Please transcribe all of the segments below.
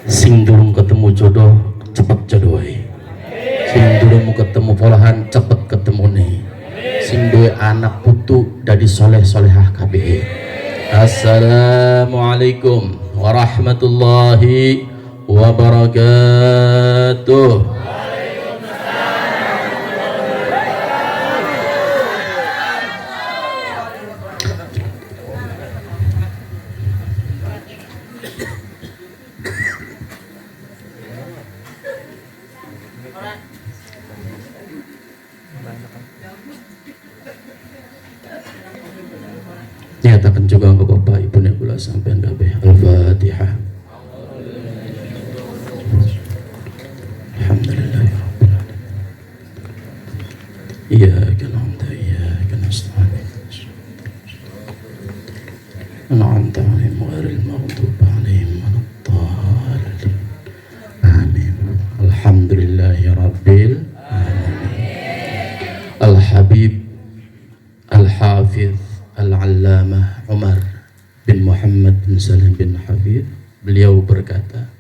Sing durung ketemu jodoh cepet jodohi, sing durung ketemu polahan cepet ketemu nih, sing duwe anak putu dadi soleh solehah kabeh. Assalamualaikum warahmatullahi wabarakatuh. Nyatakan juga ke Bapak Ibu yang kula sampean kabeh. Al-Fatihah. Alhamdulillahirabbil alamin. Iyyaka na'budu wa iyyaka nasta'in. An'amta 'alaihim ghairil maghdubi 'alaihim waladdallin. Amin. Alhamdulillahirabbil alamin. Al-Habib Al-Hafiz Al-Allamah Umar bin Muhammad bin Salim bin Hafid, beliau berkata,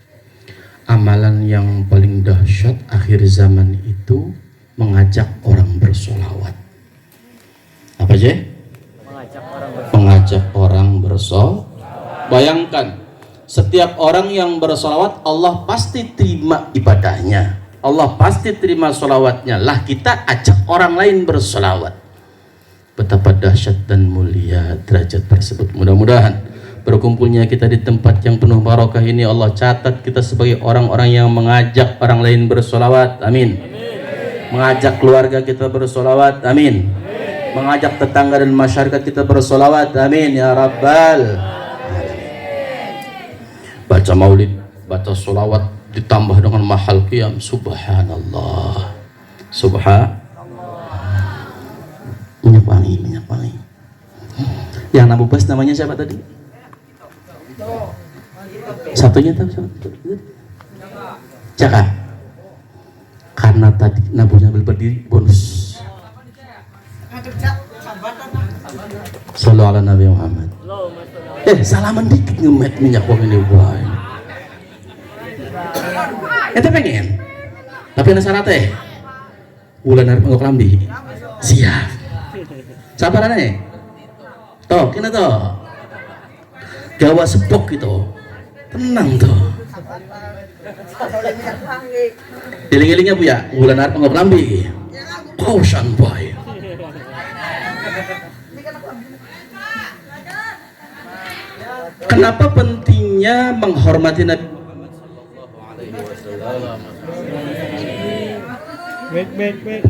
amalan yang paling dahsyat akhir zaman itu mengajak orang bersolawat. Apa aja? Mengajak orang bersolawat. Bayangkan, setiap orang yang bersolawat Allah pasti terima ibadahnya, Allah pasti terima solawatnya. Lah kita ajak orang lain bersolawat. Betapa dahsyat dan mulia derajat tersebut. Mudah-mudahan berkumpulnya kita di tempat yang penuh barokah ini Allah catat kita sebagai orang-orang yang mengajak orang lain bersolawat. Amin. Mengajak keluarga kita bersolawat. Amin. Mengajak tetangga dan masyarakat kita bersolawat. Amin ya Rabbal alamin. Baca maulid, baca solawat ditambah dengan mahal qiyam. Subhanallah. Minyak wangi. Yang nabubas namanya siapa tadi? Satunya tahu siapa? Jaka. Karena tadi nabunya berdiri bonus. Sallallahu ala Nabi Muhammad. Salaman dikit ngemet minyak wangi ini boy. Ente pengen? Tapi ada syaratnya. Ulan harus nggak kelambi. Siap. Sabaran nih, toh, kena toh, gawa sepok gitu, tenang toh. Giling-gilingnya bu ya, bulan harap nggak pelambi, kau santai. Kenapa pentingnya menghormati Nabi? Baik.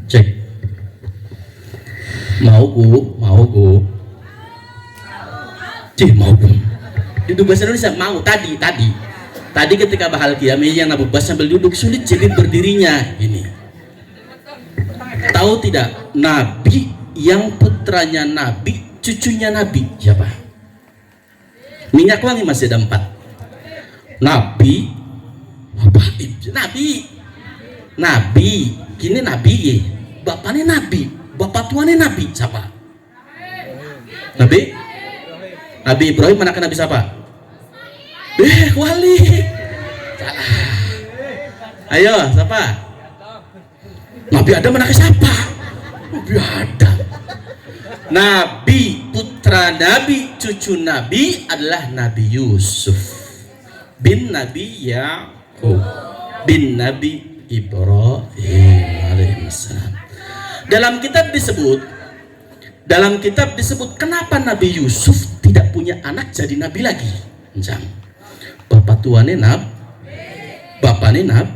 Cek. Mau gu. Cih mau gu. Itu bahasa Indonesia mau tadi ketika bahagia yang Nabi Bas sambil duduk sulit jadi berdirinya ini. Tahu tidak Nabi yang putranya Nabi, cucunya Nabi siapa? Minyak wangi masih ada 4. Nabi, kini Nabi ye. Bapaknya Nabi, bapak tuanya Nabi siapa? Nabi Ibrahim, anaknya Nabi siapa? Wali. Salah. Ayo, siapa? Nabi Adam anaknya siapa? Nabi Adam. Nabi, putra Nabi, cucu Nabi adalah Nabi Yusuf bin Nabi Yaqub bin Nabi Ibrahim alaihissalam. Dalam kitab disebut kenapa Nabi Yusuf tidak punya anak jadi nabi lagi? Bapak tuane bapaknya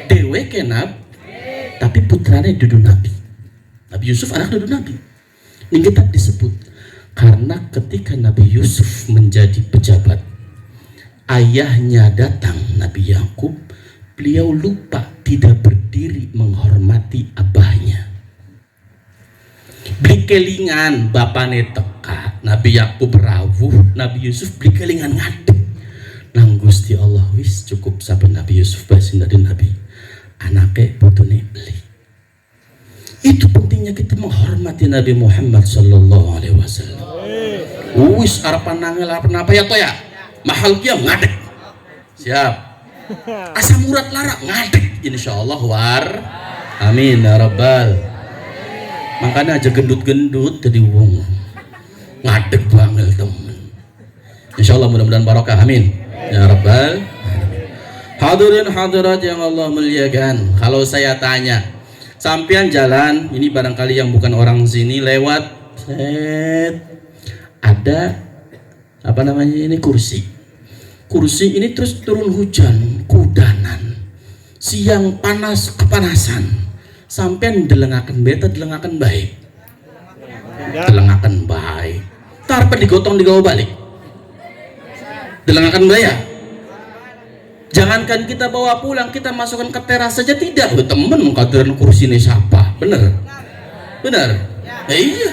dewe kenab, tapi putranya dudu nabi. Nabi Yusuf anak dudu nabi. Ini kitab disebut karena ketika Nabi Yusuf menjadi pejabat, ayahnya datang Nabi Yakub, beliau lupa tidak berdiri menghormati abahnya. Beli kelingan bapane teka, Nabi Yakub rawuh, Nabi Yusuf beli kelingan ngadeg. Nang Gusti Allah wis cukup sampai Nabi Yusuf basin dari Nabi. Anaknya putune beli. Itu pentingnya kita menghormati Nabi Muhammad sallallahu alaihi wasallam. Wis arapan nangel apa ya toh ya? Mahal kia ngadek. Siap. Asam urat lara ngadek insyaallah war. Amin ya rabbal. Makanya aja gendut-gendut jadi wong. Ngadek banget temen. Insyaallah mudah-mudahan barokah. Amin ya rabbal. Hadirin hadirat yang Allah muliakan. Kalau saya tanya, sampean jalan, ini barangkali yang bukan orang sini lewat, ada apa namanya ini kursi ini terus turun hujan, kudanan, siang panas kepanasan, sampean delengaken beta delengaken baik, delengaken baik, tarpe digotong digawa balik, delengaken baik ya. Jangankan kita bawa pulang, kita masukkan ke teras saja tidak. Temen mengkaderan kursi ini siapa? Bener? Bener? Iya.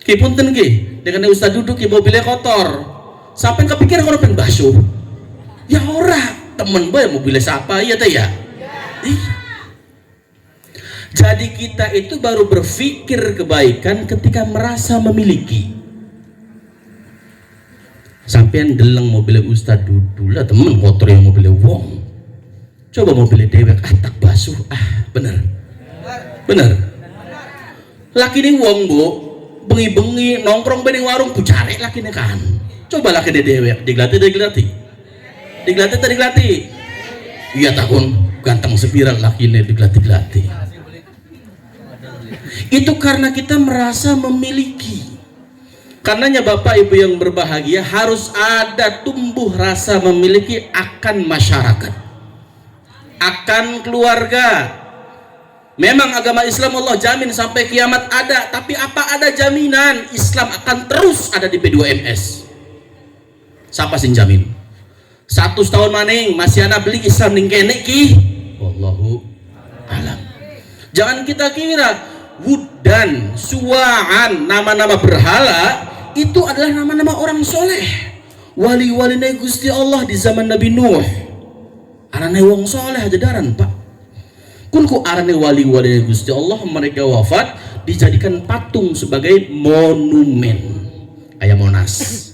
Ki punten ki, dengan ustaz duduk ki mobilnya kotor. Sampai kepikiran kalau pengen basuh. Ya ora, temen bae mobilnya siapa? Iya teh ya. Iya. Jadi kita itu baru berpikir kebaikan ketika merasa memiliki. Sampean deleng mobilnya ustad duduk lah temen kotor yang mobilnya wong. Coba mobilnya dewek tak basuh bener laki ini wong bu bengi-bengi nongkrong bening warung pucare laki ini kan. Coba laki ini dewek diglati iya tahun ganteng sepiral laki ini diglati. Itu karena kita merasa memiliki. Karenanya Bapak Ibu yang berbahagia harus ada tumbuh rasa memiliki akan masyarakat, akan keluarga. Memang agama Islam Allah jamin sampai kiamat ada, tapi apa ada jaminan Islam akan terus ada di P2MS? Siapa sih jamin? 100 tahun maning masih anak beli Islam ning kene ki? Wallahu alam. Jangan kita kira Wudan, Suwa'an, nama-nama berhala itu adalah nama-nama orang soleh, wali-wali Gusti Allah di zaman Nabi Nuh. Arane wong soleh aja daran pak. Kunku arane wali-wali Gusti Allah mereka wafat dijadikan patung sebagai monumen. Ayah Monas.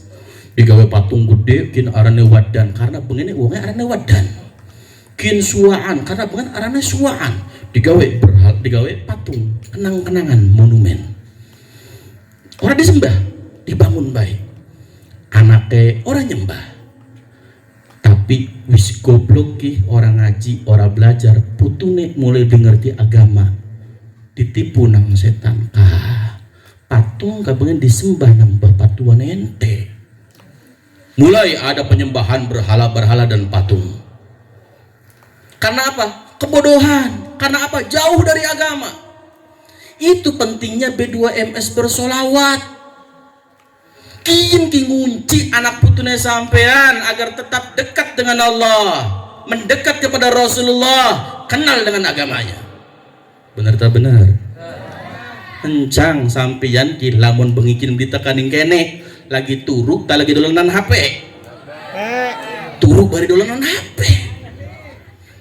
Digawe patung gede kin arane wadan karena begini wongnya arane wadan. Kin Suwa'an karena bukan arane Suwa'an. Digawe patung kenang-kenangan monumen. Orang disembah, dibangun baik. Anaknya orang nyembah. Tapi wis goblok ki orang ngaji, orang belajar, putune mulai dengerti agama. Ditipu nang setan. Patung kabengen disembah nang bapatuan ente. Mulai ada penyembahan berhala-berhala dan patung. Karena apa? Kebodohan. Karena apa? Jauh dari agama. Itu pentingnya B2MS bersolawat. Kiin ki ngunci anak putune sampean agar tetap dekat dengan Allah, mendekat kepada Rasulullah, kenal dengan agamanya. Benar tak benar? Encang sampean ki lamun bengikin ditekaning kene lagi turuk tak lagi dolanan HP. Turuk bari dolanan HP.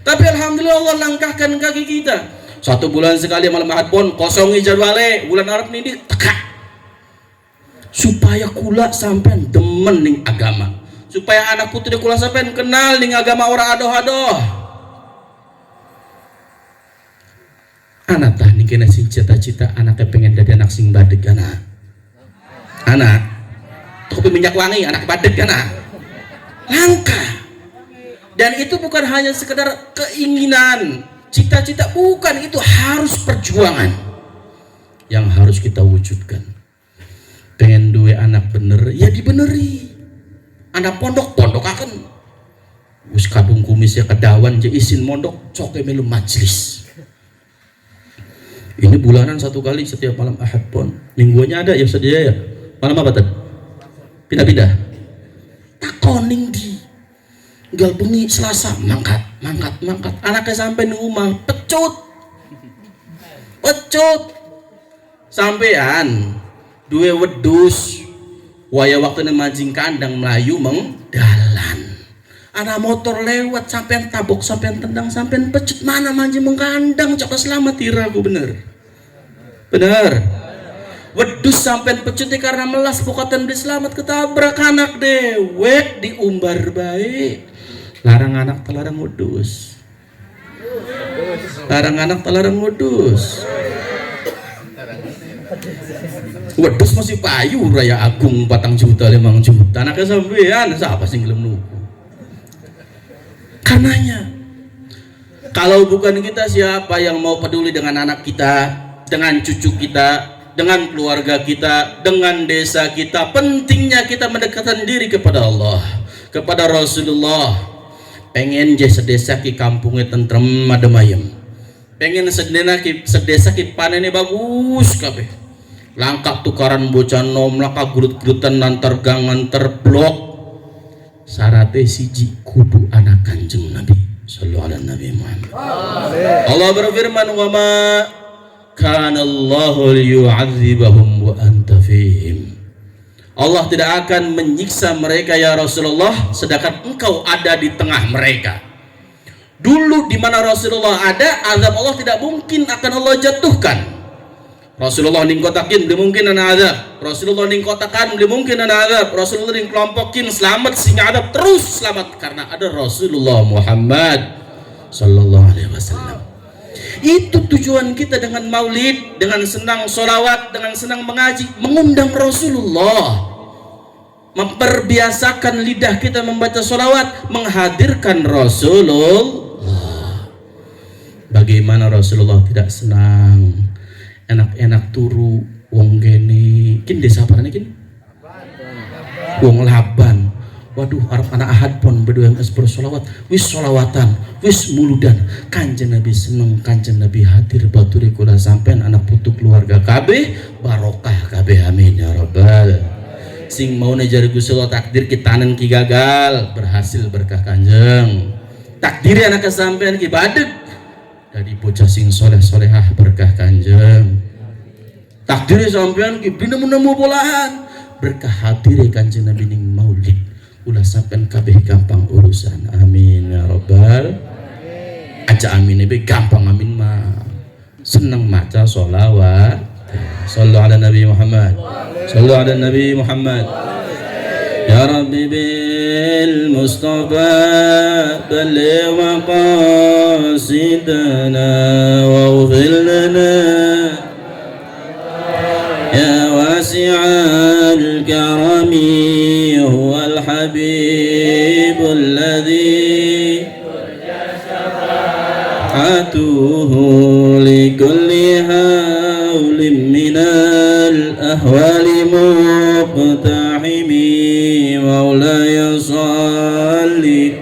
Tapi alhamdulillah Allah langkahkan kaki kita. 1 bulan sekali malam Ahad pon kosongi jadwale bulan Arab ini tekak. Supaya kula sampean demen ning agama. Supaya anak putri kula sampean kenal ning agama ora adoh-adoh. Anak tah ning kene sing cita-cita anaknya pengen jadi anak sing badeg anak. Anak tapi minyak wangi anak badeg anak. Langka. Dan itu bukan hanya sekedar keinginan, cita-cita, bukan, itu harus perjuangan yang harus kita wujudkan. Pengen duwe anak bener, ya dibeneri. Anak pondok akan wis kadung kumis ya kedawan je isin mondok coke melu majlis. Ini bulanan 1 kali setiap malam Ahad pon. Mingguannya ada ya sedia ya. Malam apa tadi? Pindah-pindah. Takoning di gal bengi Selasa mangkat. Anaknya sampai di rumah pecut sampean dua wedus waya waktu majing kandang Melayu mengdalan anak motor lewat sampean tabok sampean tendang sampean pecut mana manji mengkandang coba selamat tiraku bener Bener. Wedus sampean pecuti karena melas pokatan beli selamat ketabrak anak dewek diumbar baik. Larang anak telarang wedus. Larang anak telarang wedus. Wedus masih payu raya agung 4 juta 5 juta. Anaknya sampean siapa sih gelem nuku? Karenanya kalau bukan kita, siapa yang mau peduli dengan anak kita, dengan cucu kita, dengan keluarga kita, dengan desa kita? Pentingnya kita mendekatkan diri kepada Allah, kepada Rasulullah. Pengen je sedesa ki kampungnya tentrem adem ayem. Pengen sedesa ki panennya bagus kabeh. Langkah tukaran bocah nom, langkah gurut-gurutan nantar gang antar blok. Syaratnya siji kudu anak Kanjeng Nabi sallallahu alaihi Nabi Muhammad. Allah berfirman, wa ma kana Allahu liyu'adzibahum wa anta fihim. Allah tidak akan menyiksa mereka ya Rasulullah sedangkan engkau ada di tengah mereka. Dulu di mana Rasulullah ada, azab Allah tidak mungkin akan Allah jatuhkan. Rasulullah ningkotakin belum mungkin ada azab. Rasulullah ningkotakan belum mungkin ada azab. Rasulullah ningkelompokin selamat sehingga adab terus selamat karena ada Rasulullah Muhammad sallallahu alaihi wasallam. Itu tujuan kita dengan maulid, dengan senang sholawat, dengan senang mengaji, mengundang Rasulullah, memperbiasakan lidah kita membaca sholawat, menghadirkan Rasulullah. Bagaimana Rasulullah tidak senang enak-enak turu wong geni kin desa apa kin wong Laban. Waduh, arep anak ahad pon berdua yang bersolawat, wis solawatan, wis muludan. Kanjeng Nabi seneng, kanjeng Nabi hadir baturi kula sampean anak putu keluarga kabeh barokah kabeh amin ya rabbal. Sing mau nejari Gusti Allah takdir kitanen ki gagal berhasil berkah kanjeng. Takdir anak sampean ki badeg dari bocah sing soleh solehah berkah kanjeng. Takdir sampean ki bina menemu bolahan berkah hadir kanjeng Nabi ning maulid. Ulah sampean kabeh gampang urusan amin ya rabbal. Aja amin be gampang amin mah seneng maca sholawat. Sallu ala Nabi Muhammad, sallu ala Nabi Muhammad. Ya Rabbi bil Mustafa balligh maqasidana waghfir lana ya wasi'al karami huwal habibul ladzi atuhu likulli hawlim minal ahwali muqtahimi maulaya salli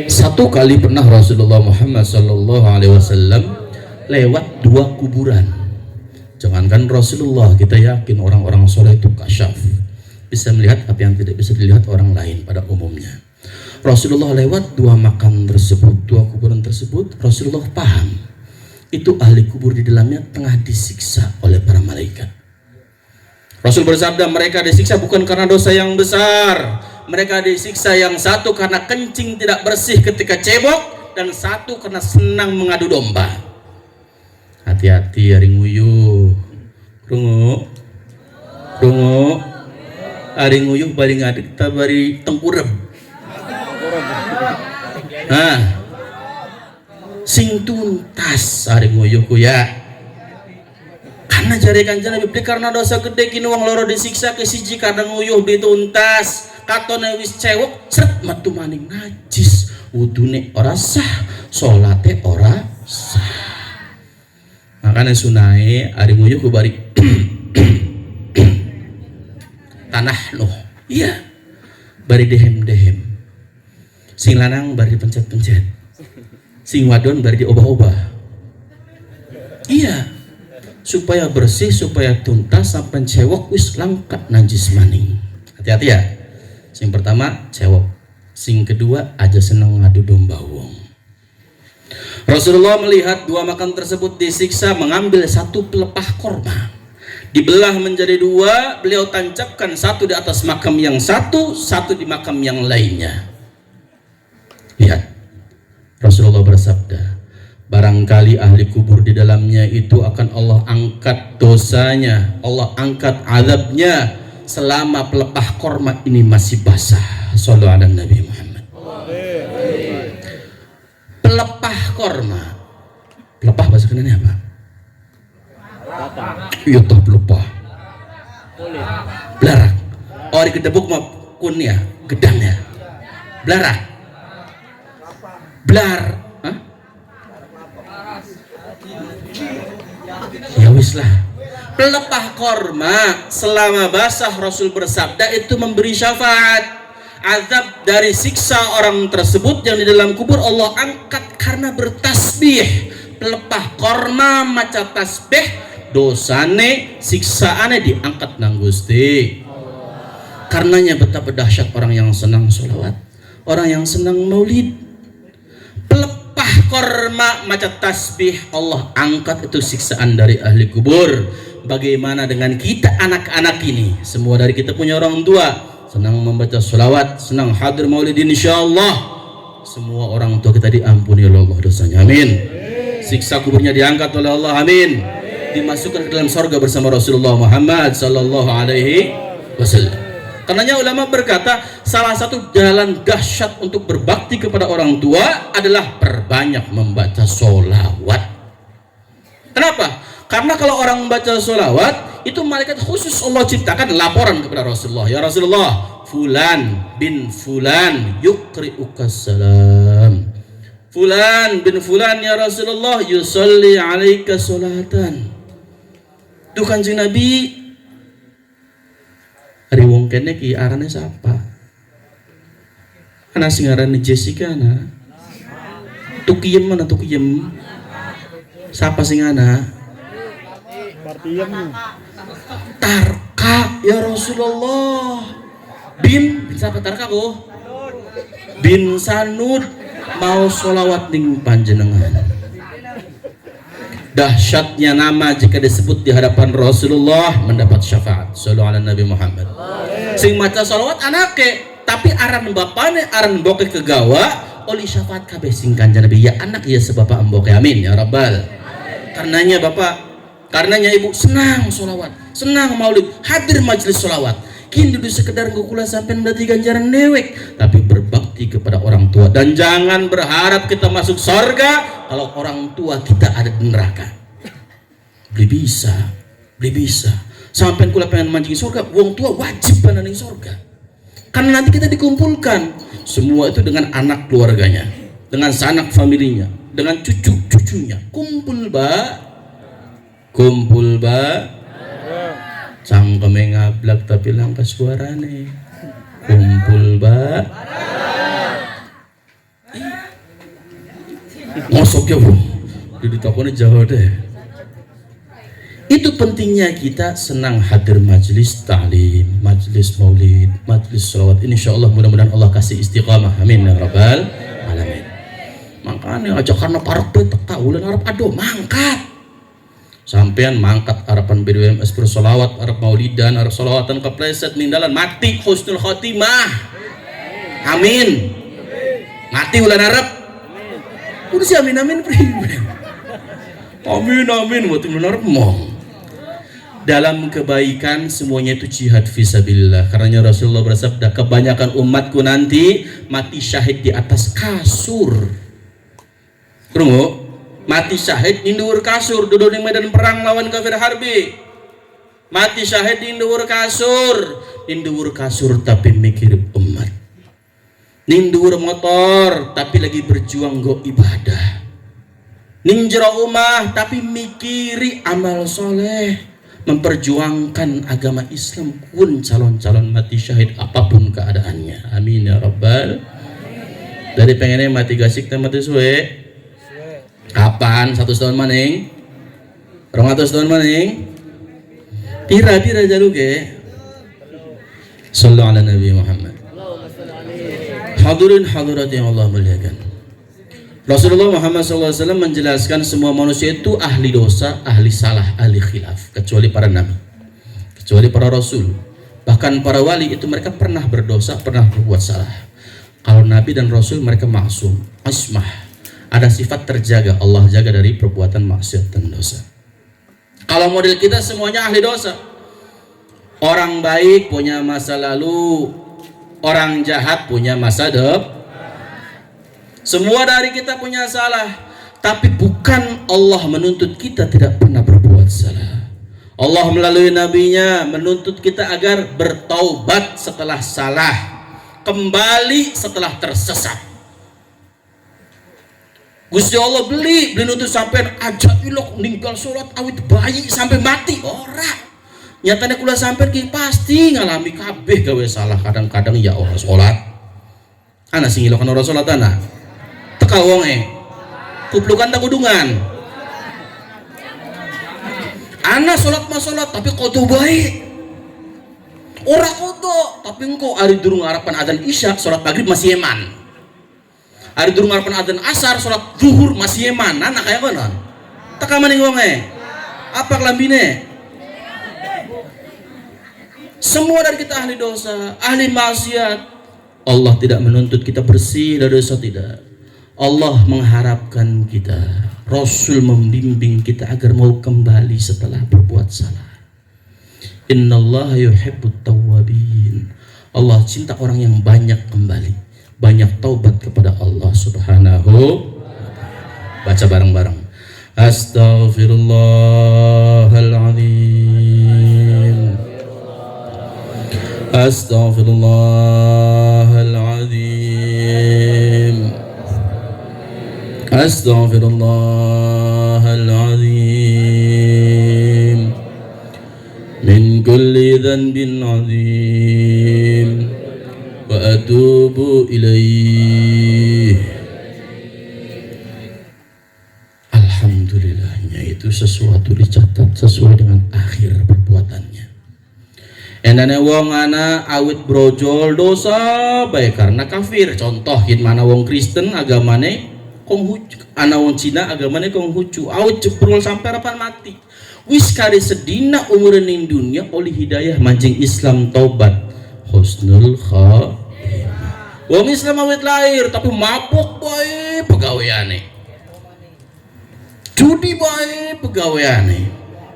Satu kali pernah Rasulullah Muhammad sallallahu alaihi wasallam lewat 2 kuburan. Jangankan Rasulullah, kita yakin orang-orang soleh itu kasyaf, bisa melihat apa yang tidak bisa dilihat orang lain pada umumnya. Rasulullah lewat 2 makam tersebut, 2 kuburan tersebut. Rasulullah paham itu ahli kubur di dalamnya tengah disiksa oleh para malaikat. Rasul bersabda, mereka disiksa bukan karena dosa yang besar. Mereka disiksa yang satu karena kencing tidak bersih ketika cebok, dan satu karena senang mengadu domba. Hati-hati hari nguyuh. Rungu. Hari nguyuh bari ngadeg ta bari tengkurep. Nah. Sing tuntas hari nguyuh ku ya. Karena jari kanjeng Nabi karena dosa gede kini wong loro disiksa ke siji karena nguyuh dituntas. Katone wis cewek seret metu maning najis, wudune ora sah, salate ora sah. Makanya sunai ari nguyuh ku bari tanah noh. Iya. Bari dehem-dehem. Sing lanang bari dipencet-pencet. Sing wadon bari diobah-obah. Iya. Supaya bersih, supaya tuntas sampai cewek wis langkat najis maning. Hati-hati ya. Sing pertama cewek, sing kedua aja seneng ngadu domba wong. Rasulullah melihat 2 makam tersebut disiksa, mengambil 1 pelepah korma, dibelah menjadi dua, beliau tancapkan satu di atas makam yang satu, satu di makam yang lainnya. Lihat, Rasulullah bersabda, barangkali ahli kubur di dalamnya itu akan Allah angkat dosanya, Allah angkat azabnya selama pelepah korma ini masih basah. Shallallahu ala Nabi Muhammad. Pelepah korma, pelepah bahasa Kenanya apa? Iya toh pelepah. Belarak. Oh di kedebuk mah kun ya, gedang ya. Belarak. Blar. Hah? Ya wis lah. Pelepah korma selama basah, Rasul bersabda itu memberi syafaat. Azab dari siksa orang tersebut yang di dalam kubur Allah angkat karena bertasbih. Pelepah korma maca tasbih, dosane siksaane diangkat nang Gusti. Karenanya betapa dahsyat orang yang senang sholawat, orang yang senang maulid. Pelepah korma maca tasbih, Allah angkat itu siksaan dari ahli kubur. Bagaimana dengan kita anak-anak ini? Semua dari kita punya orang tua senang membaca sholawat, senang hadir maulid, insyaallah semua orang tua kita diampuni oleh Allah dosanya, amin. Siksa kuburnya diangkat oleh Allah, amin. Dimasukkan ke dalam surga bersama Rasulullah Muhammad sallallahu alaihi wasallam. Karenanya ulama berkata salah satu jalan dahsyat untuk berbakti kepada orang tua adalah perbanyak membaca sholawat. Kenapa? Karena kalau orang membaca sholawat itu malaikat khusus Allah ciptakan laporan kepada Rasulullah, ya Rasulullah, fulan bin fulan yuqri'uka salam, fulan bin fulan ya Rasulullah yusalli alaika sholatan. Itu Kanjeng Nabi hari wong kene ki arane siapa? Ana sing arane Jessica na. Tukiyem mana tukiyem? Siapa sing ana? Tarka ya Rasulullah. Bin siapa Tarka ko? Bin Sanud mau sholawat ning panjenengan. Dahsyatnya nama jika disebut di hadapan Rasulullah mendapat syafaat. Sallallahu ala Nabi Muhammad. Sing maca sholawat anake, tapi aran bapane aran boke kegawa oleh syafaat kabeh sing Kanjeng Nabi, ya anak ya sebapa emboke, amin ya rabbal. Karenanya bapak, karenanya ibu senang sholawat, senang maulid, hadir majelis sholawat. Kini duduk sekedar gukula sampai mendati ganjaran dewek, tapi berbakti kepada orang tua. Dan jangan berharap kita masuk surga kalau orang tua kita ada di neraka. Beli bisa. Sampai kula pengen mancing surga, wong tua wajib pengen surga. Karena nanti kita dikumpulkan semua itu dengan anak keluarganya, dengan sanak familinya, dengan cucu-cucunya. Kumpul ba cangkeme ngablak tapi langkas suarane. Kumpul ba ngosok ya bro, jadi takutnya jauh deh. Itu pentingnya kita senang hadir majelis ta'lim, majelis maulid, majelis sholawat. Insyaallah mudah-mudahan Allah kasih istiqamah, amin ya rabbal alamin. Makanya aja karena parek teka ulan Arab aduh mangkat. Sampean mangkat harapan BDWMS bersolawat, Arab maulidan, Arab solawatan kepleset ninggalan mati husnul khotimah, amin. Mati ulan Arab udah sih amin mati ulan Arab mau. Dalam kebaikan semuanya itu jihad fisabilillah. Karena Rasulullah bersabda kebanyakan umatku nanti mati syahid di atas kasur. Krungu? Mati syahid di dhuwur kasur, duduk di medan perang lawan kafir harbi. Mati syahid di dhuwur kasur tapi mikir umat. Ning dhuwur motor tapi lagi berjuang go ibadah. Ning jero omah tapi mikiri amal soleh, memperjuangkan agama Islam pun calon-calon mati syahid apapun keadaannya. Amin ya rabbal. Dari pengennya mati gasik dan mati suwe. Kapan? 100 tahun maning? 200 tahun maning? Pira jaluke? Sallallahu ala Nabi Muhammad. Hadirin hadirat yang Allah muliakan. Rasulullah Muhammad SAW menjelaskan semua manusia itu ahli dosa, ahli salah, ahli khilaf, kecuali para nabi. kecuali para rasul. Bahkan para wali itu mereka pernah berdosa, pernah berbuat salah. Kalau nabi dan rasul mereka maksum, ismah, ada sifat terjaga, Allah jaga dari perbuatan maksiat dan dosa. Kalau model kita semuanya ahli dosa. Orang baik punya masa lalu, orang jahat punya masa depan. Semua dari kita punya salah, tapi bukan Allah menuntut kita tidak pernah berbuat salah. Allah melalui nabinya menuntut kita agar bertaubat setelah salah, kembali setelah tersesat. Gusti Allah beli nuntut sampai aja ilok ninggal sholat awit bayi sampai mati ora. Nyatanya kula sampai ki pasti ngalami kabeh gawe salah kadang-kadang ya Allah sholat. Ana sing ilokan ora sholat ana. Teka wonge kuplukan tak kudungan anak sholat mah sholat tapi kodo baik ora kodo tapi engkau hari durung harapan adzan isya sholat maghrib masih eman, hari durung harapan adzan asar sholat zuhur masih eman. Anak kayak mana teka maning wonge apa kelambine. Semua dari kita ahli dosa, ahli maksiat. Allah tidak menuntut kita bersih dari dosa, tidak. Allah mengharapkan kita, Rasul membimbing kita agar mau kembali setelah berbuat salah. Innallaha yuhibbut tawwabin. Allah cinta orang yang banyak kembali, banyak taubat kepada Allah Subhanahu. Baca bareng-bareng. Astaghfirullahaladzim. Astaghfirullahaladzim. Astaghfirullahaladzim min kulli dhanbin azim wa atubu ilaih. Alhamdulillahnya itu sesuatu dicatat sesuai dengan akhir perbuatannya. Endane wong ana awit brojol dosa baik karena kafir. Contohin mana wong Kristen agamane Konghucu, anak wong Cina agamanya Konghucu, awet ceprol sampai rapan mati. Wis kari sedina umur ning dunia oleh hidayah mancing Islam taubat husnul khatimah. Wong Islam awet lahir tapi mabuk bae pegawaiane, judi bae pegawaiane,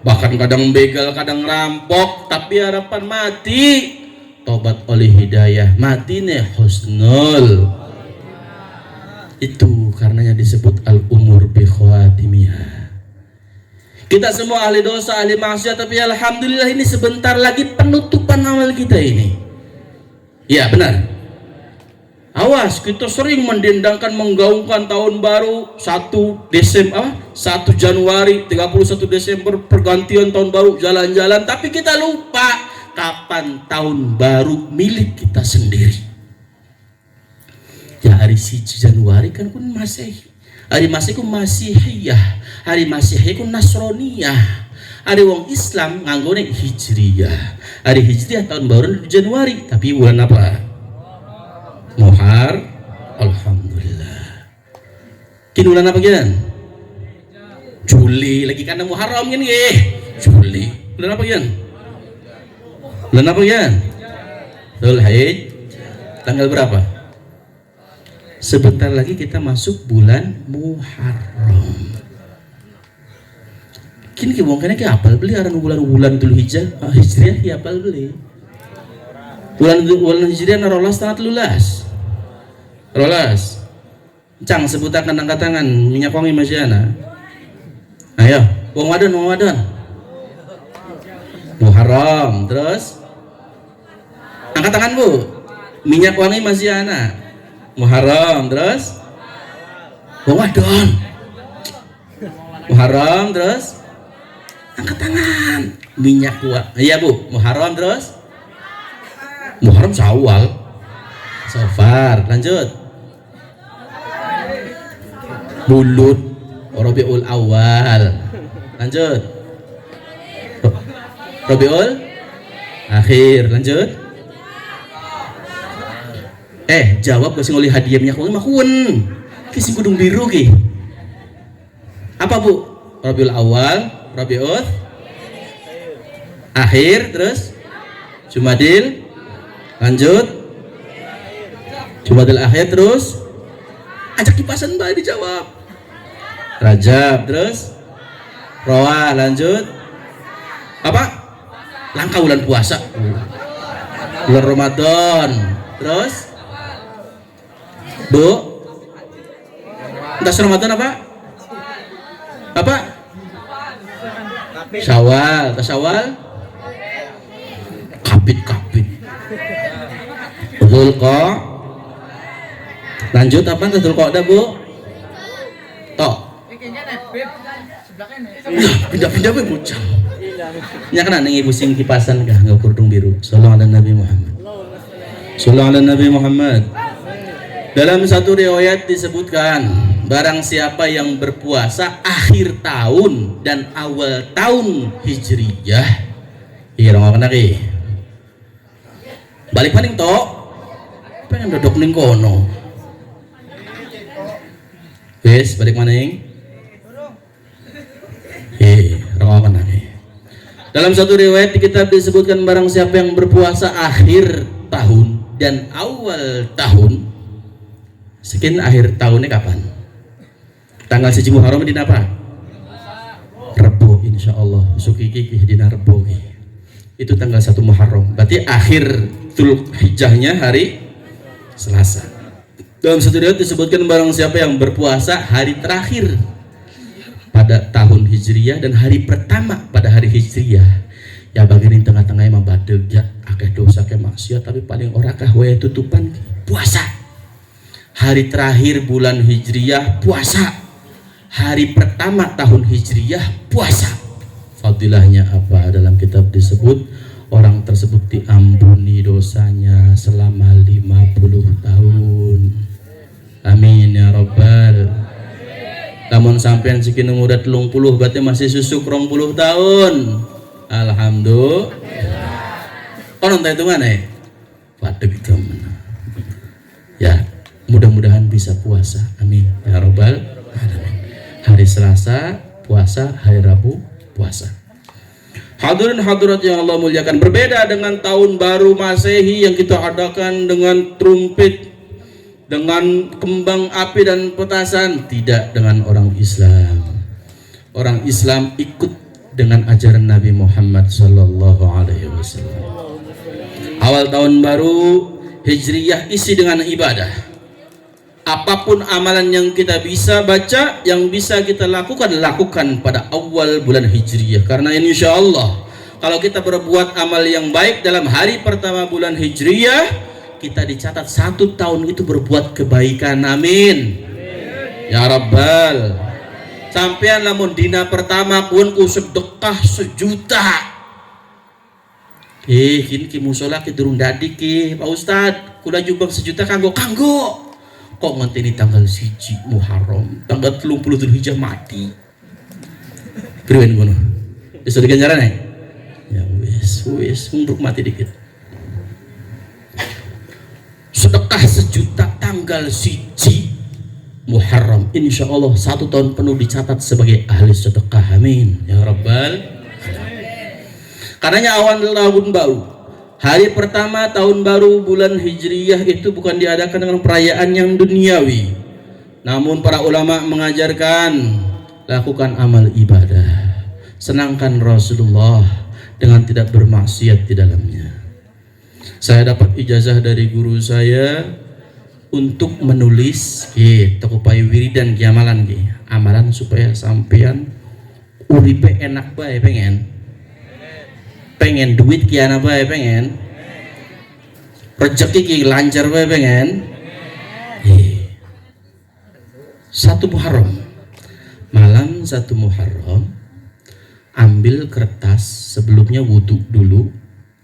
bahkan kadang begal kadang rampok tapi harapan mati taubat oleh hidayah mati nih husnul. Itu karenanya disebut al-umur bi khawatimiyah. Kita semua ahli dosa, ahli maksiat, tapi alhamdulillah ini sebentar lagi penutupan amal kita ini. Ya benar. Awas, kita sering mendendangkan menggaungkan tahun baru 1 Januari 31 Desember pergantian tahun baru jalan-jalan, tapi kita lupa kapan tahun baru milik kita sendiri. Ya hari 1 Januari kan kun Masehi, hari Masehi kun Masihiyah, hari Masihiyah kun Nasroniyah, hari wong Islam nganggone Hijriyah. Hari Hijriyah tahun baru di Januari, tapi bulan apa? Muharram. Alhamdulillah. Kini bulan apa kian? Juli lagi karena Muharram kan nggih. Juli. Bulan apa kian? Bulan apa kian? Dzulhijjah. Tanggal berapa? Sebentar lagi kita masuk bulan Muharram. Kini kibongkana ki apal beli aran bulan Dzulhijjah, Hijriah ki apal beli. Bulan Hijriah na rolas tanggal 13. Rolas. Cang sebutakan angkat tangan minyak wangi masyana. Ayo, wong wadon. Muharram, terus angkat tangan Bu. Minyak wangi masyana. Muharram, terus wadon. Muharram, terus angkat tangan. Minyak kuat. Iya Bu, Muharram terus. Muharram Syawal. Safar, lanjut. Bulut, Rabiul Awal. Lanjut. Rabiul Akhir, lanjut. Jawab kasih ngoli hadiah minyak wangi makun. Kisih kudung biru ki. Apa Bu? Rabiul Awal, Rabiul Akhir, terus Jumadil, lanjut Jumadil akhir, terus ajak kipasan Mbak dijawab. Rajab, terus Roa, lanjut apa? Langkah bulan puasa, bulan Ramadan, terus Bu, entah Ramadan apa? Apa? Syawal, Syawal, kapit. Betul kok. Lanjut apa? Betul kok ada Bu? Tok. Pindah-pindah gue bocah. Nya kan ning ibu sing kipasan kah nggo kerudung biru. Sallallahu alaihi Nabi Muhammad. Sallallahu alaihi Nabi Muhammad. Dalam satu riwayat disebutkan, barang siapa yang berpuasa akhir tahun dan awal tahun Hijriyah, iya orang kena ki. Balik maning tok, pengen dodok ning kono. Wes balik maning. Orang kena ki. Dalam satu riwayat di kitab disebutkan barang siapa yang berpuasa akhir tahun dan awal tahun. Sekian akhir tahunnya kapan? Tanggal 1 Muharram di apa? Rebo, insya Allah. Suki kiki di Rebo. Itu tanggal 1 Muharram. Berarti akhir Dzulhijjahnya hari Selasa. Dalam satu riwayat disebutkan barang siapa yang berpuasa hari terakhir pada tahun Hijriyah dan hari pertama pada hari Hijriyah. Ya bagian tengah-tengahnya mah badeg ya, akeh dosa ke maksiat tapi paling ora kah wae tutupan puasa. Hari terakhir bulan Hijriyah puasa, hari pertama tahun Hijriyah puasa. Fadilahnya apa? Dalam kitab disebut orang tersebut diampuni dosanya selama 50 tahun. Amin ya Rabbal. Namun sampean sekian udah 30 berarti masih susuk 20 tahun. Alhamdulillah. Konon hitungan Waduh itu mana? Ya. Mudah-mudahan bisa puasa, amin ya Rabbal alamin. Hari Selasa puasa, hari Rabu puasa. Hadirin hadirat yang Allah muliakan, berbeda dengan tahun baru Masehi yang kita adakan dengan trumpet, dengan kembang api dan petasan. Tidak dengan orang Islam. Orang Islam ikut dengan ajaran Nabi Muhammad sallallahu alaihi wasallam. Awal tahun baru Hijriyah isi dengan ibadah. Apapun amalan yang kita bisa baca, yang bisa kita lakukan pada awal bulan Hijriyah. Karena insya Allah kalau kita berbuat amal yang baik dalam hari pertama bulan Hijriyah, kita dicatat 1 tahun itu berbuat kebaikan. Amin ya Rabbal. Sampean lamun dina pertama pun ku sedekah 1 juta. Kini musola ki durung dadi ki Pak Ustad, kula jumbang 1 juta kanggo kok ngenteni tanggal 1 Muharram, tanggal 30 Dzulhijjah mati. Priwen ngono. Iso diganjaran ya wis untuk mati dikit. Sedekah 1 juta tanggal 1 Muharram, insya Allah 1 tahun penuh dicatat sebagai ahli sedekah. Amin ya Rabbal alamin. Karenanya awal tahun baru, hari pertama tahun baru bulan Hijriyah itu bukan diadakan dengan perayaan yang duniawi. Namun para ulama mengajarkan lakukan amal ibadah, senangkan Rasulullah dengan tidak bermaksiat di dalamnya. Saya dapat ijazah dari guru saya untuk menulis tekupai wiridan kiamalan amalan supaya sampean uripe enak bae pengen duit kiana bae pengen rezeki ki lancar bae pengen 1 Muharram malam 1 Muharram ambil kertas, sebelumnya wudhu dulu,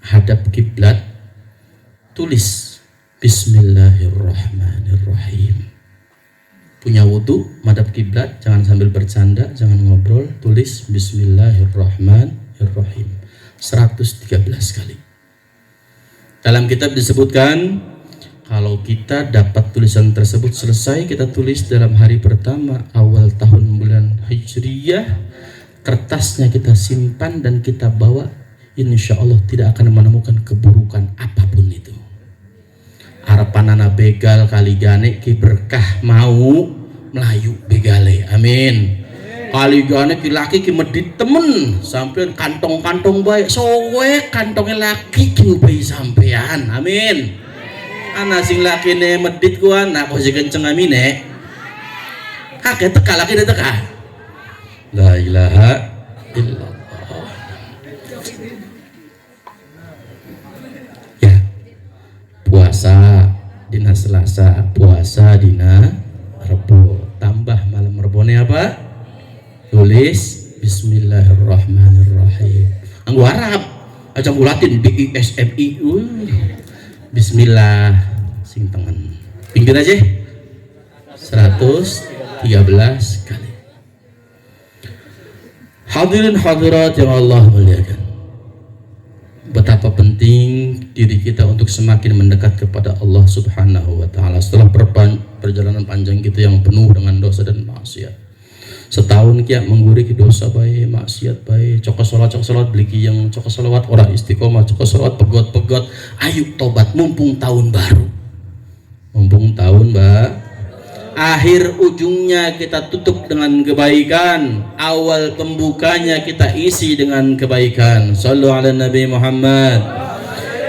hadap kiblat, tulis Bismillahirrahmanirrahim. Punya wudhu, madhab kiblat, jangan sambil bercanda, jangan ngobrol, tulis Bismillahirrahmanirrahim 113 kali. Dalam kitab disebutkan kalau kita dapat tulisan tersebut selesai, kita tulis dalam hari pertama awal tahun bulan Hijriyah, kertasnya kita simpan dan kita bawa insya Allah tidak akan menemukan keburukan apapun itu. Harapanana begal kali gane ki berkah mau melayu begale, amin. Kali gane ki laki ki medit temen sampean kantong-kantong baik sowe kantongnya laki ki bayi sampean, amin. Ana sing laki ne medit ku anak kok kenceng amine kakek teka laki dia teka la ilaha illallah. Ya, puasa dina Selasa, puasa dina Rebo, tambah malam Rebone apa? Tulis Bismillahirrahmanirrahim. Anggo Arab, aja Latin BISMI. Bismillah sing tengen. Pinggir aja. 113 kali. Hadirin hadirat yang Allah muliakan. Betapa penting diri kita untuk semakin mendekat kepada Allah Subhanahu wa taala setelah perjalanan panjang kita yang penuh dengan dosa dan maksiat. Setahun kia mengguriki dosa baik, maksiat baik, cokos salat beli yang cokos salawat orang istiqomah, cokos salawat pegot. Ayo tobat mumpung tahun baru. Mumpung tahun akhir ujungnya kita tutup dengan kebaikan, awal pembukanya kita isi dengan kebaikan. Sallu ala Nabi Muhammad.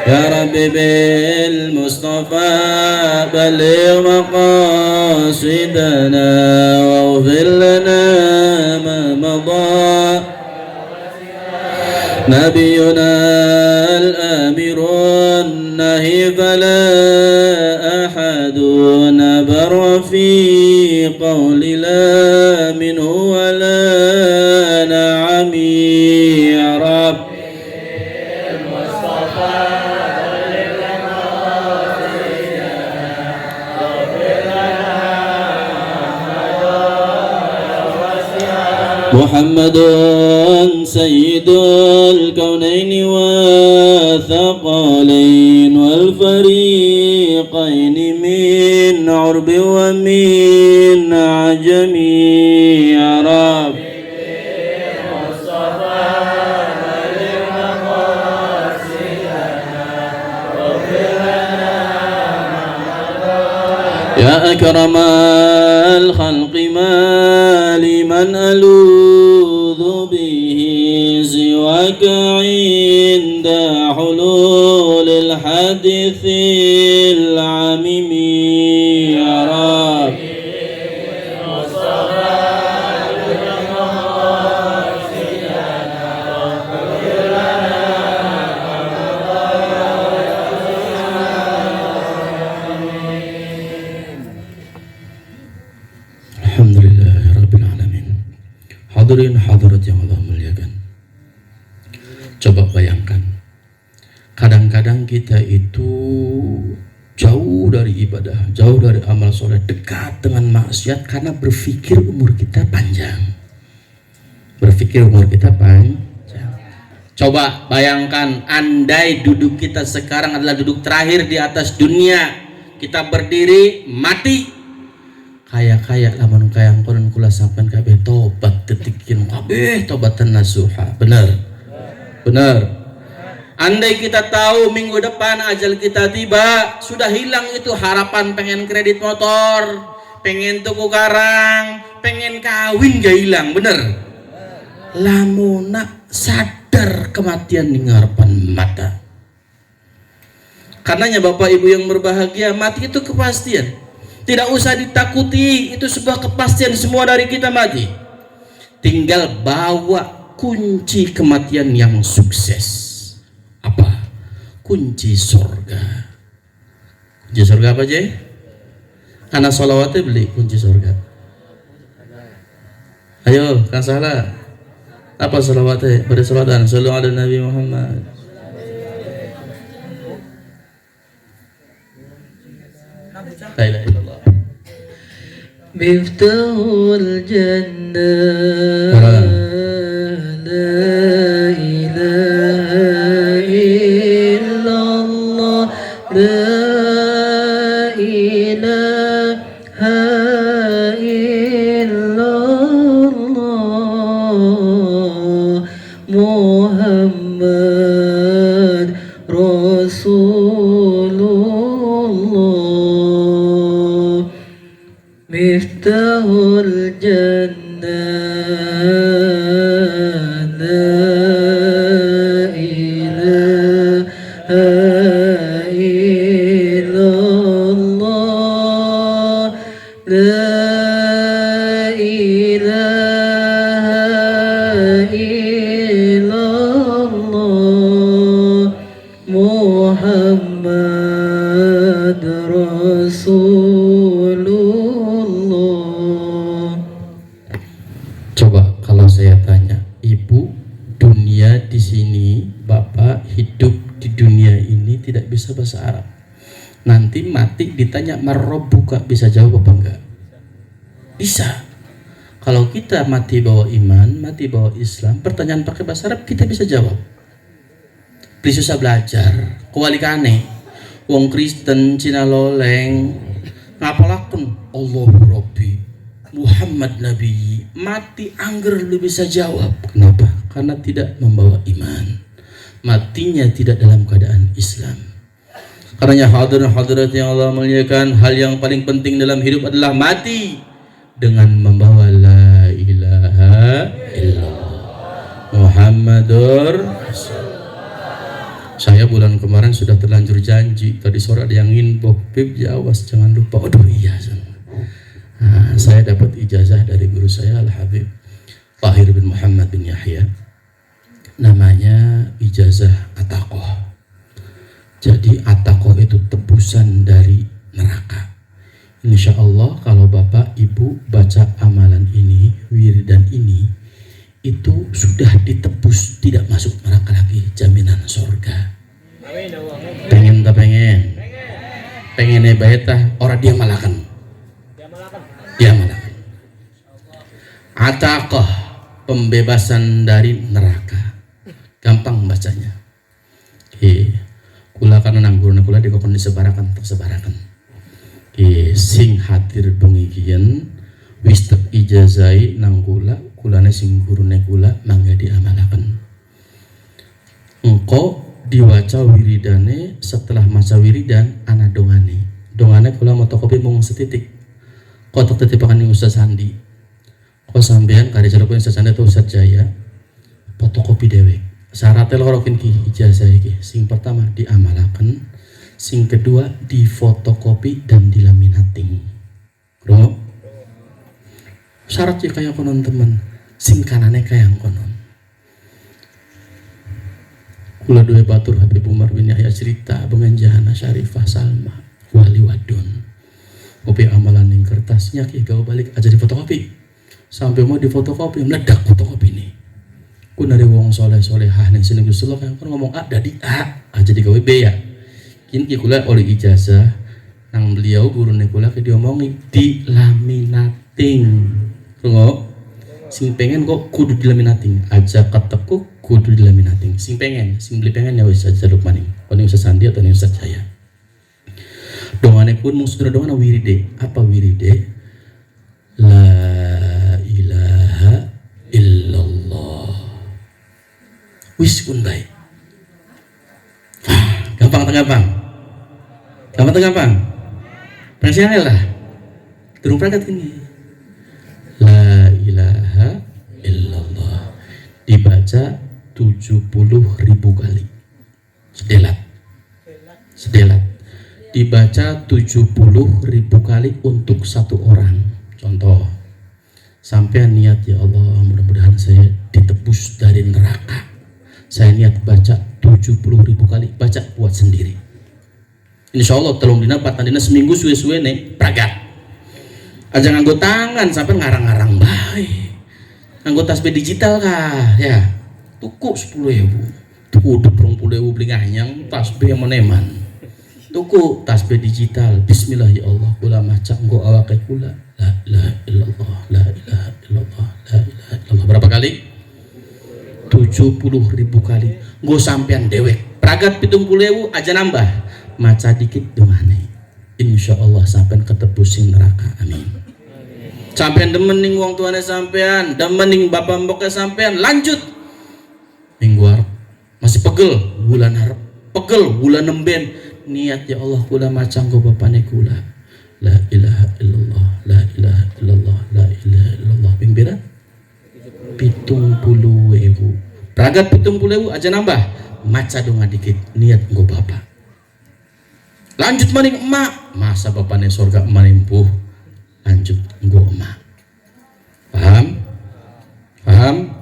Ya Rabbi bil Mustafa baligh maqasidana waghfir lana ma madha. Nabiyuna al-amirun nahi fala ahadun bar fi qawli la minhu wa la na'ami ya Rabb. محمد سيد الكونين والثقلين والفريقين من عرب ومن عجم يا رب. يا أكرم الخلق ما لمن ألوذ به سواك عند حلول الحادث العميم يا رب. Hadirin hadirat yang Allah muliakan. Coba bayangkan, kadang-kadang kita itu jauh dari ibadah, jauh dari amal soleh, dekat dengan maksiat karena berpikir umur kita panjang. Berpikir umur kita panjang. Coba bayangkan, andai duduk kita sekarang adalah duduk terakhir di atas dunia, kita berdiri mati. Kaya lamun kayang konon kula sampean kabeh tobat detikin kabeh tobatan nasuha. Benar. Andai kita tahu minggu depan ajal kita tiba, sudah hilang itu harapan pengen kredit motor, pengen tuku karang, pengen kawin gak hilang, bener. Lamuna sadar kematian di ngarepan mata. Karenanya Bapak Ibu yang berbahagia, mati itu kepastian. Tidak usah ditakuti, itu sebuah kepastian semua dari kita mati. Tinggal bawa kunci kematian yang sukses. Apa? Kunci surga. Kunci surga apa aja? Anak sholawatnya beli kunci surga. Ayo, kan salah. Apa sholawatnya? Beri sholawatan. Sallu ala Nabi Muhammad. La ilaha illallah. Miftahul Jannah. La ilaha illallah. La ilaha illallah. Muhammad مفتاح الجنة لا إله إلا الله لا إله إلا الله محمد رسول الله. Coba kalau saya tanya, Ibu, dunia di sini, Bapak hidup di dunia ini tidak bisa bahasa Arab. Nanti mati ditanya marrabbuka, bisa jawab apa enggak? Bisa. Kalau kita mati bawa iman, mati bawa Islam, pertanyaan pakai bahasa Arab kita bisa jawab. Beli susah belajar, kewalikane. Wong Kristen, Cina loleng, ngapalaken Allahu Rabbi, Muhammad Nabi, mati angger lu bisa jawab. Kenapa? Karena tidak membawa iman. Matinya tidak dalam keadaan Islam. Karenanya hadirin-hadirat yang Allah muliakan, hal yang paling penting dalam hidup adalah mati dengan membawa la ilaha illallah Muhammadur Rasulullah. Saya bulan kemarin sudah terlanjur janji. Tadi sore ada yang inbox, Bib Jawas jangan lupa. Aduh iya. Nah, saya dapat ijazah dari guru saya Al-Habib Tahir bin Muhammad bin Yahya. Namanya ijazah Ataqoh. Jadi Ataqoh itu tebusan dari neraka. Insya Allah kalau Bapak Ibu baca amalan ini, wiridan ini, itu sudah ditebus, tidak masuk neraka lagi, jaminan surga. Pengen tak pengen? Pengennya baitah, orang dia malakan. Dia malakan. Ataqah, pembebasan dari neraka. Gampang bacanya. Kula karena nanggurna kula dikokon disebarakan, tersebarakan. Sing hadir pengikian wis tep ijazai nang kula, kulane sing gurune kula mangga diamalaken. Engko diwaca wiridane, setelah maca wiridan ana dongane. Dongane kula motokopi mung setitik. Kotak titipakan ning Ustaz Sandi. Kok sampean kari jalukun Ustaz Sandi atau Ustaz Jaya fotokopi dewek. Syaratnya lorokin ki ijazah iki. Sing pertama diamalaken, sing kedua difotokopi dan dilaminating. Bro, syaratnya kayak konon teman, sing kanane kayak konon. Kula dua batur Habib Umar bin Yahya cerita penganjana Syarifah Salma wali wadon. Kopi amalan yang kertasnya ki gawe balik aja di fotokopi. Sampai mau di fotokopi meledak fotokopi ini. Ku dari wong soleh-solehah ning sini Gusti Allah kan ngomong A dadi A aja digawe B ya. Kini kula oleh ijazah nang beliau gurune kula ke diomongi dilaminating. Tunggu. Sing pengen kok kudu dilaminating. Aja keteku kudu dilaminating. Sing pengen, sing beli pengen ya wis aja jaluk maning. Kon Ustaz Sandi atau Ustaz Jaya. Dongane pun mung sedera dongana wiride. Apa wiride? La ilaha illallah. Wis pun baik. Gampang. Persiapan lah. Turun perangkat ini. La ilaha illallah. Dibaca 70.000 kali. Sedelat. Dibaca 70.000 kali untuk satu orang. Contoh. Sampai niat ya Allah, mudah-mudahan saya ditebus dari neraka. Saya niat baca 70.000 kali, baca buat sendiri. Insya Allah telung dina patan dina seminggu suwe-suwe nih pragat. Aja nganggo tangan sampai ngarang-ngarang bae. Nganggo tasbih digital kah ya. Tuku 10.000. Tuku 20.000 beli nganyang tasbih yang meneman. Tuku tasbih digital. Bismillah ya Allah, kula maca nggo awake kula. La ilaha illallah, la ilaha illallah, la ilaha illallah. Berapa kali? 70.000 kali. Nggo sampean dewek. Pragat 70.000 aja nambah. Maca dikit dongane. Insya Allah sampean ketebusin neraka. Amin. Sampean demen ning wong tuane sampean, demen ning bapak mboknya sampean, lanjut. Minggu arep masih pegel, bulan harap pegel, bulan nemben. Niat ya Allah kula maca nggo bapane kula. La ilaha illallah, la ilaha Ragat 70.000 aja nambah. Maca dong dikit niat nggo bapak. Lanjut maning emak. Masa bapaknya surga marimpuh. Lanjut nggo emak. Paham? Paham?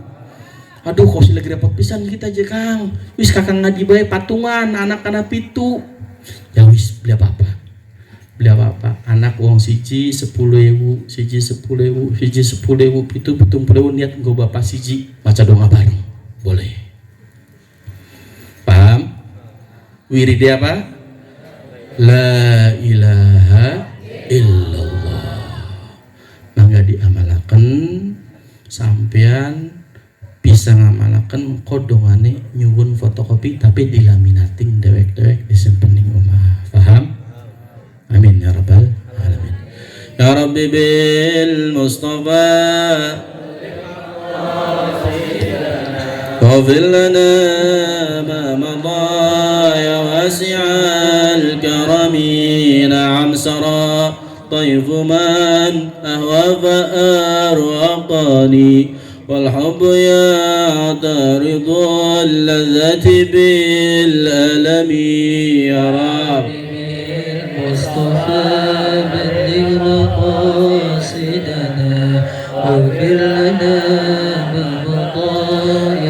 Aduh kok lagi repot pisan kita aja Kang. Wis kakang ngaji bae patungan anak-anak pitu. Ya wis beli apa-apa. Beli apa-apa. Anak uang siji 10.000, siji 10.000, siji 10.000, pitu 70.000 niat nggo bapak siji. Maca doa bareng. Boleh. Paham? Wirid apa? La ilaha illallah. Mangga diamalaken sampean bisa ngamalaken kodongane nyuwun fotokopi tapi dilaminating dewek-dewek disimpening omah. Paham? Amin ya rabbal alamin. Ya Rabbi bil Mustafa اغفر لنا ما مضى يا واسع الكرم. نعم سرى طيف من أهوى فأروقني والحب يعترض اللذة بالألم. يا رب المصطفى بلغ مقاصدنا واغفر لنا ما مضى.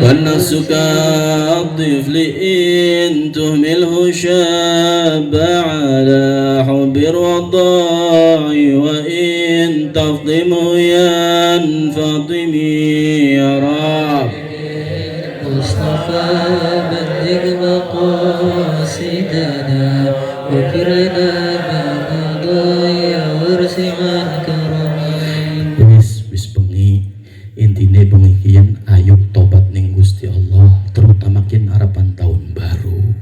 والنفس كالطفل إن تهمله شاب على حب الرضاع وإن تفضمه ينفضم. يا رب مصطفى بلغ مقاصدنا واغفر لنا ما مضى يا وارث الكرم. wis bengi intine bengi kian ayo tobat ning Gusti Allah, terutama kin harapan tahun baru.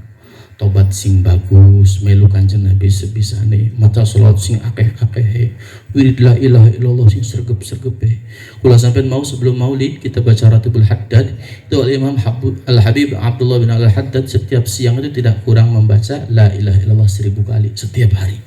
Tobat sing bagus, melu Kanjeng Nabi sebisane, maca salat sing akeh-akeh, wirid la ilaha illallah sing sregep-sregepe. Kula sampean mau sebelum maulid kita baca Ratibul Haddad, itu Imam Al-Habib Abdullah bin Al-Haddad setiap siang itu tidak kurang membaca la ilaha illallah 1000 kali setiap hari.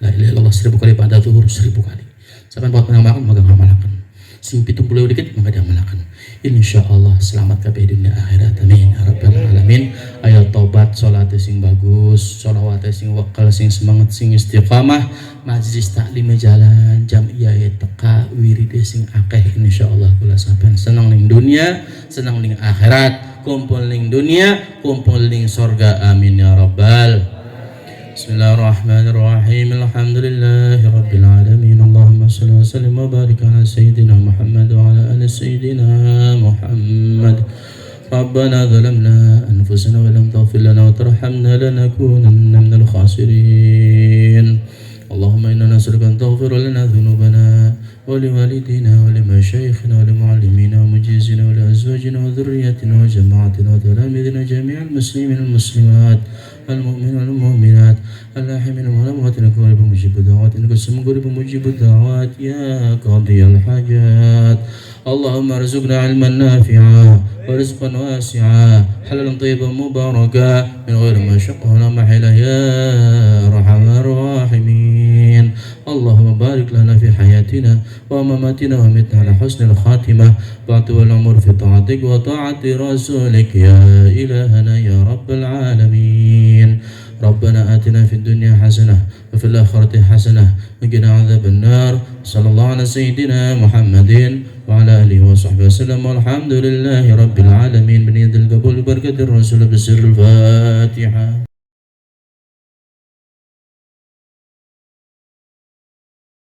La ilaha illallah 1000 kali pada zuhur 1000 kali. Sampean buat mengamalkan maka ngamalaken. Sing 70 dikit maka diamalkan. Insyaallah selamat kabeh dunia akhirat. Amin ya rabbal alamin. Ayo tobat, salat sing bagus, sholawat sing wakal, sing semangat, sing istiqamah, majlis taklim jalan, jamiyah teka, wirid sing akeh. Insyaallah kula sampean senang ning dunia, senang ning akhirat, kumpul ning dunia, kumpul ning surga. Amin ya rabbal. Bismillahirrahmanirrahim. Alhamdulillahi rabbil alamin. Allahumma shalli wa sallim wa barik ala sayyidina Muhammad wa ala ali sayyidina Muhammad. Rabbana zalamna anfusana wa lam taghfir lana wa tarhamna lanakunanna minal khasirin. Allahumma inna nas'aluka an taghfira lana dhunubana wa liwalidina wa limashayikhina wa limuallimina wa mujizina wa liazwajina wa dhurriyyatina wa jama'atina wa talamidina jami'al muslimin wal muslimat المؤمن والمؤمنات اللاحم والأموات إنك قريب مجيب الدعوات إنك سميع قريب مجيب الدعوات يا قاضي الحاجات. اللهم ارزقنا علما نافعا ورزقا واسعا حلالا طيبا مباركا من غير مشقة ولا محيلة يا أرحم الراحمين. اللهم بارك لنا في حياتنا ومماتنا ومتنا على حسن الخاتمة وطول العمر في طاعتك وطاعة رسولك يا إلهنا يا رب العالمين. ربنا آتنا في الدنيا حسنة وفي الآخرة حسنة وقنا عذاب النار. صلى الله على سيدنا محمد وعلى آله وصحبه وسلم والحمد لله رب العالمين. بنية القبول بركة الرسول بسر الفاتحة.